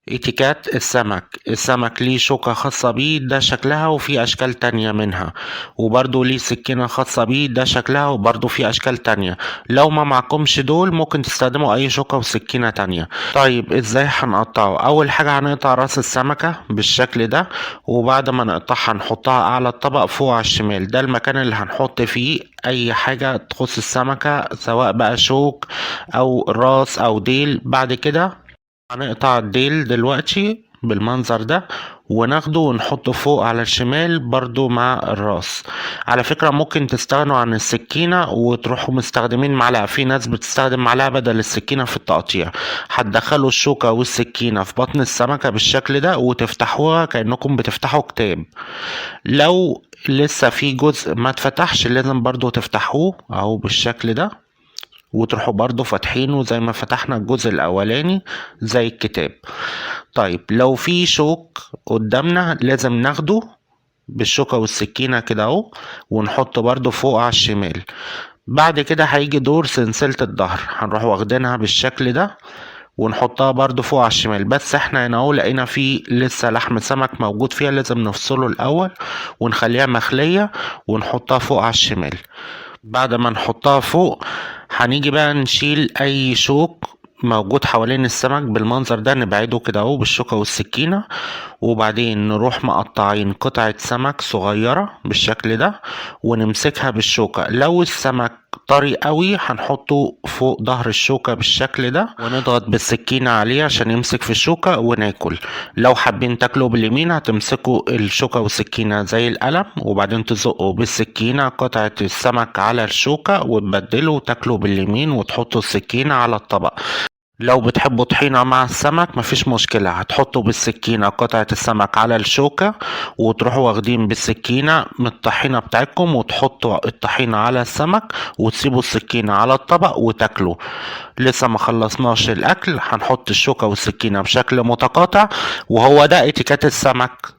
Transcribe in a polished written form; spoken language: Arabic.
اتيكات السمك ليه شوكة خاصة بيه، ده شكلها وفي أشكال تانية منها، وبرضه ليه سكينة خاصة بيه، ده شكلها وبرضه في أشكال تانية. لو ما معكمش دول ممكن تستخدموا أي شوكة وسكينة تانية. طيب ازاي هنقطعه؟ أول حاجة هنقطع راس السمكة بالشكل ده، وبعد ما نقطعها هنحطها أعلى الطبق فوق على الشمال، ده المكان اللي هنحط فيه أي حاجة تخص السمكة، سواء بقى شوك أو راس أو ديل. بعد كده هنقطع الديل دلوقتي بالمنظر ده، وناخده ونحطه فوق على الشمال برضو مع الراس. على فكرة ممكن تستغنوا عن السكينة وتروحوا مستخدمين معلقة، في ناس بتستخدم معلقة بدل السكينة في التقطيع. هتدخلوا الشوكة والسكينة في بطن السمكة بالشكل ده وتفتحوها كأنكم بتفتحوا كتاب. لو لسه في جزء ما اتفتحش لازم برضو تفتحوه اهو بالشكل ده، وتروحوا برضو فاتحينه زي ما فتحنا الجزء الاولاني زي الكتاب. طيب لو في شوك قدامنا لازم ناخده بالشوكة والسكينة كده اهو، ونحطه برضو فوق على الشمال. بعد كده هيجي دور سلسلة الظهر، هنروح واخدينها بالشكل ده ونحطها برضو فوق على الشمال. بس احنا هنا اهو لقينا فيه لسه لحم سمك موجود فيها، لازم نفصله الاول ونخليها مخلية ونحطها فوق على الشمال. بعد ما نحطها فوق هنيجي بقى نشيل اي شوك موجود حوالين السمك بالمنظر ده، نبعده كده اهو بالشوكة والسكينة، وبعدين نروح مقطعين قطعة سمك صغيرة بالشكل ده ونمسكها بالشوكة. لو السمك طري قوي هنحطه فوق ظهر الشوكة بالشكل ده ونضغط بالسكينة عليه عشان يمسك في الشوكة وناكل. لو حابين تاكلوا باليمين هتمسكوا الشوكة والسكينة زي القلم، وبعدين تزقوا بالسكينة قطعة السمك على الشوكة وتبدلوا وتاكلوا باليمين وتحطوا السكينة على الطبق. لو بتحبوا طحينة مع السمك مفيش مشكلة، هتحطوا بالسكينة قطعة السمك على الشوكة وتروحوا واخدين بالسكينة من الطحينة بتاعتكم وتحطوا الطحينة على السمك وتسيبوا السكينة على الطبق وتاكلوا. لسه ما خلصناش الأكل، هنحط الشوكة والسكينة بشكل متقاطع، وهو ده اتيكات السمك.